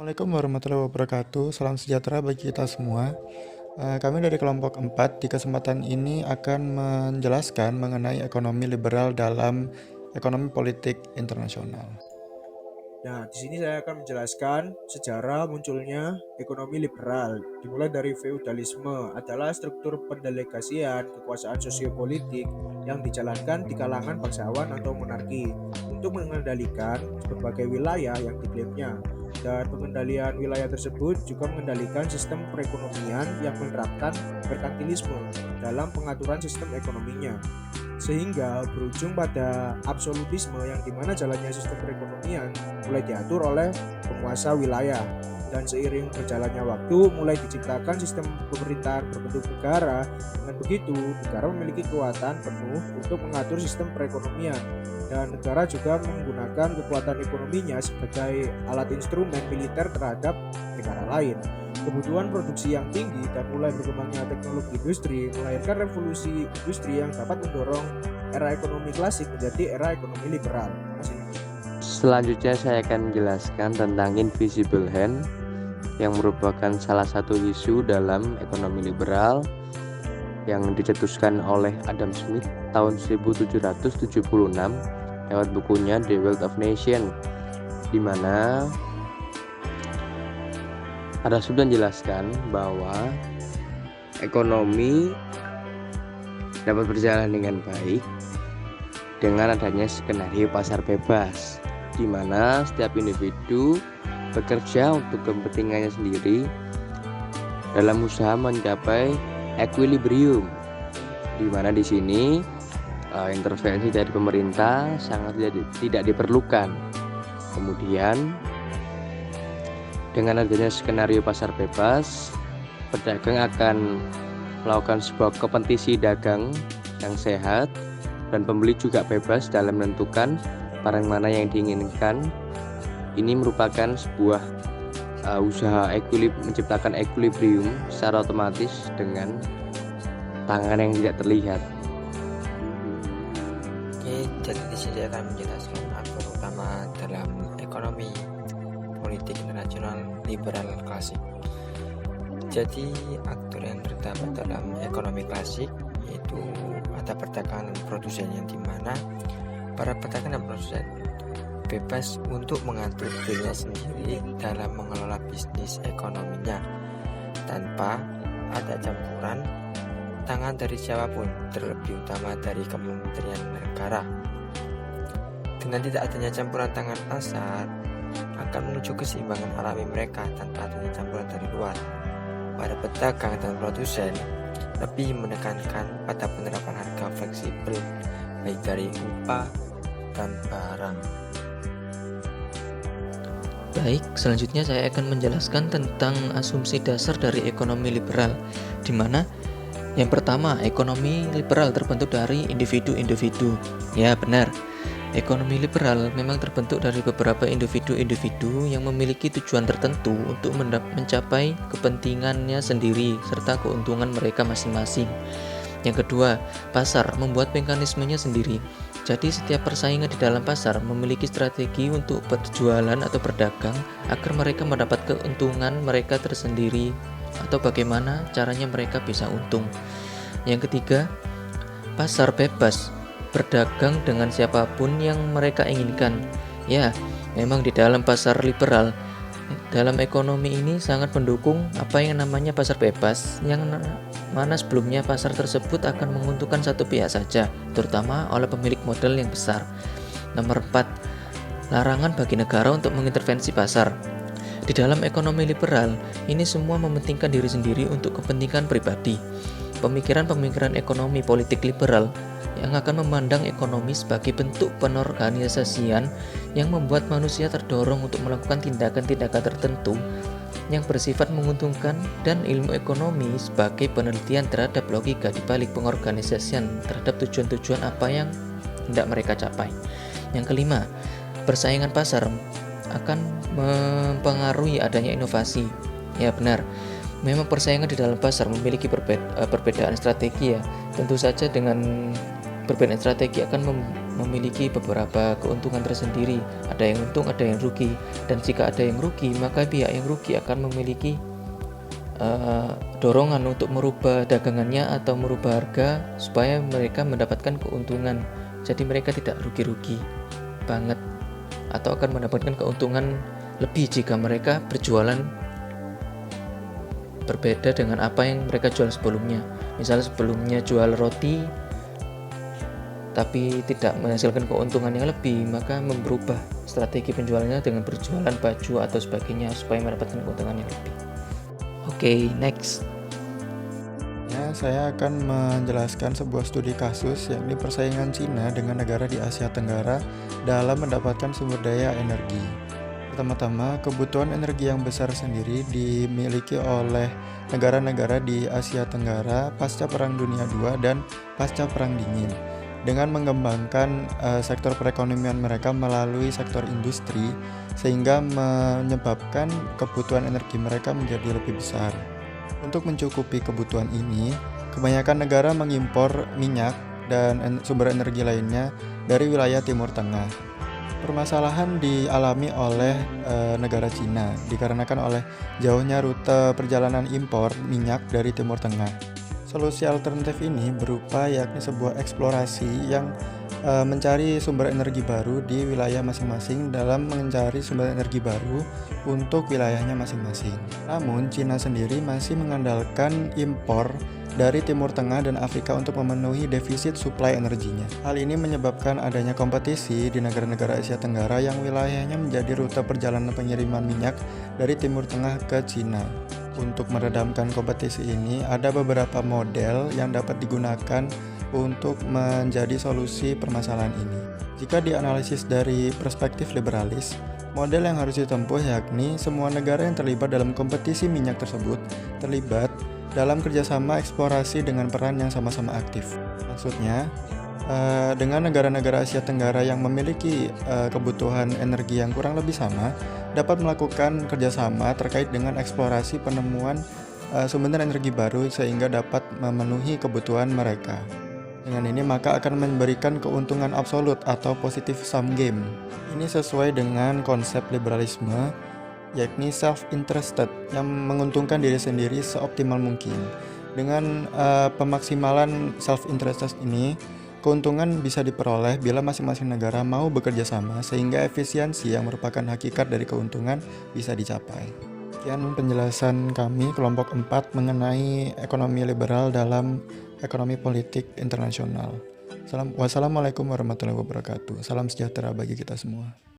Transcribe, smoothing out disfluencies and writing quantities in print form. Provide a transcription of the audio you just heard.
Assalamualaikum warahmatullahi wabarakatuh. Salam sejahtera bagi kita semua. Kami dari kelompok 4 di kesempatan ini akan menjelaskan mengenai ekonomi liberal dalam ekonomi politik internasional. Nah, di sini saya akan menjelaskan sejarah munculnya ekonomi liberal. Dimulai dari feudalisme adalah struktur pendelegasian kekuasaan sosiopolitik yang dijalankan di kalangan bangsawan atau monarki untuk mengendalikan berbagai wilayah yang diklaimnya. Dan pengendalian wilayah tersebut juga mengendalikan sistem perekonomian yang menerapkan merkantilisme dalam pengaturan sistem ekonominya sehingga berujung pada absolutisme yang dimana jalannya sistem perekonomian mulai diatur oleh penguasa wilayah dan seiring berjalannya waktu mulai diciptakan sistem pemerintahan berbentuk negara. Dengan begitu negara memiliki kekuatan penuh untuk mengatur sistem perekonomian dan negara juga menggunakan kekuatan ekonominya sebagai alat instrumen militer terhadap negara lain. Kebutuhan produksi yang tinggi dan mulai berkembangnya teknologi industri melahirkan revolusi industri yang dapat mendorong era ekonomi klasik menjadi era ekonomi liberal. Selanjutnya saya akan menjelaskan tentang invisible hand yang merupakan salah satu isu dalam ekonomi liberal yang dicetuskan oleh Adam Smith tahun 1776 lewat bukunya The Wealth of Nations, di mana ada sudah menjelaskan bahwa ekonomi dapat berjalan dengan baik dengan adanya skenario pasar bebas, di mana setiap individu bekerja untuk kepentingannya sendiri dalam usaha mencapai equilibrium, di mana di sini intervensi dari pemerintah sangat tidak diperlukan. Kemudian dengan adanya skenario pasar bebas, pedagang akan melakukan sebuah kompetisi dagang yang sehat dan pembeli juga bebas dalam menentukan barang mana yang diinginkan. Ini merupakan sebuah usaha menciptakan equilibrium secara otomatis dengan tangan yang tidak terlihat. Oke, jadi di sini saya akan menjelaskan aktor utama dalam ekonomi politik internasional liberal klasik. Jadi aktor yang terdapat dalam ekonomi klasik yaitu ada perdagangan dan produsen, yang dimana para pedagang dan produsen bebas untuk mengatur dirinya sendiri dalam mengelola bisnis ekonominya tanpa ada campuran tangan dari siapapun, terlebih utama dari kementerian negara. Dengan tidak adanya campuran tangan pasar akan menuju keseimbangan alami mereka tanpa adanya campuran dari luar. Para pedagang dan produsen lebih menekankan pada penerapan harga fleksibel baik dari upah dan barang. Baik, selanjutnya saya akan menjelaskan tentang asumsi dasar dari ekonomi liberal, di mana yang pertama, ekonomi liberal terbentuk dari individu-individu. Ya, benar. Ekonomi liberal memang terbentuk dari beberapa individu-individu yang memiliki tujuan tertentu untuk mencapai kepentingannya sendiri serta keuntungan mereka masing-masing. Yang kedua, pasar membuat mekanismenya sendiri. Jadi setiap persaingan di dalam pasar memiliki strategi untuk berjualan atau berdagang agar mereka mendapat keuntungan mereka tersendiri atau bagaimana caranya mereka bisa untung. Yang ketiga, pasar bebas berdagang dengan siapapun yang mereka inginkan. Ya, memang di dalam pasar liberal, dalam ekonomi ini sangat mendukung apa yang namanya pasar bebas, yang mana sebelumnya pasar tersebut akan menguntungkan satu pihak saja, terutama oleh pemilik modal yang besar. Nomor 4, larangan bagi negara untuk mengintervensi pasar. Di dalam ekonomi liberal, ini semua mementingkan diri sendiri untuk kepentingan pribadi. Pemikiran-pemikiran ekonomi politik liberal yang akan memandang ekonomi sebagai bentuk penorganisasian yang membuat manusia terdorong untuk melakukan tindakan-tindakan tertentu yang bersifat menguntungkan, dan ilmu ekonomi sebagai penelitian terhadap logika di balik pengorganisasian terhadap tujuan-tujuan apa yang hendak mereka capai. Yang kelima, persaingan pasar akan mempengaruhi adanya inovasi. Ya, benar. Memang persaingan di dalam pasar memiliki perbedaan strategi ya. Tentu saja dengan perbedaan strategi akan memiliki beberapa keuntungan tersendiri. Ada yang untung, ada yang rugi. Dan jika ada yang rugi, maka pihak yang rugi akan memiliki dorongan untuk merubah dagangannya atau merubah harga supaya mereka mendapatkan keuntungan. Jadi mereka tidak rugi-rugi banget atau akan mendapatkan keuntungan lebih jika mereka berjualan berbeda dengan apa yang mereka jual sebelumnya. Misalnya sebelumnya jual roti tapi tidak menghasilkan keuntungan yang lebih, maka merubah strategi penjualannya dengan berjualan baju atau sebagainya supaya mendapatkan keuntungan yang lebih. Oke, next. Ya, saya akan menjelaskan sebuah studi kasus yakni persaingan Cina dengan negara di Asia Tenggara dalam mendapatkan sumber daya energi. Pertama-tama, kebutuhan energi yang besar sendiri dimiliki oleh negara-negara di Asia Tenggara pasca Perang Dunia II dan pasca Perang Dingin. Dengan mengembangkan sektor perekonomian mereka melalui sektor industri, sehingga menyebabkan kebutuhan energi mereka menjadi lebih besar. Untuk mencukupi kebutuhan ini, kebanyakan negara mengimpor minyak dan sumber energi lainnya dari wilayah Timur Tengah. Permasalahan dialami oleh negara Cina dikarenakan oleh jauhnya rute perjalanan impor minyak dari Timur Tengah. Solusi alternatif ini berupa yakni sebuah eksplorasi yang mencari sumber energi baru di wilayah masing-masing dalam mencari sumber energi baru untuk wilayahnya masing-masing. Namun, Cina sendiri masih mengandalkan impor dari Timur Tengah dan Afrika untuk memenuhi defisit suplai energinya. Hal ini menyebabkan adanya kompetisi di negara-negara Asia Tenggara yang wilayahnya menjadi rute perjalanan pengiriman minyak dari Timur Tengah ke Cina. Untuk meredamkan kompetisi ini, ada beberapa model yang dapat digunakan untuk menjadi solusi permasalahan ini. Jika dianalisis dari perspektif liberalis, model yang harus ditempuh yakni semua negara yang terlibat dalam kompetisi minyak tersebut terlibat dalam kerjasama eksplorasi dengan peran yang sama-sama aktif. Maksudnya, dengan negara-negara Asia Tenggara yang memiliki kebutuhan energi yang kurang lebih sama, dapat melakukan kerjasama terkait dengan eksplorasi penemuan sumber energi baru sehingga dapat memenuhi kebutuhan mereka. Dengan ini maka akan memberikan keuntungan absolut atau positive sum game. Ini sesuai dengan konsep liberalisme, yakni self-interested yang menguntungkan diri sendiri seoptimal mungkin. Dengan pemaksimalan self-interested ini, keuntungan bisa diperoleh bila masing-masing negara mau bekerja sama sehingga efisiensi yang merupakan hakikat dari keuntungan bisa dicapai. Sekian penjelasan kami kelompok 4 mengenai ekonomi liberal dalam ekonomi politik internasional. Wassalamualaikum warahmatullahi wabarakatuh. Salam sejahtera bagi kita semua.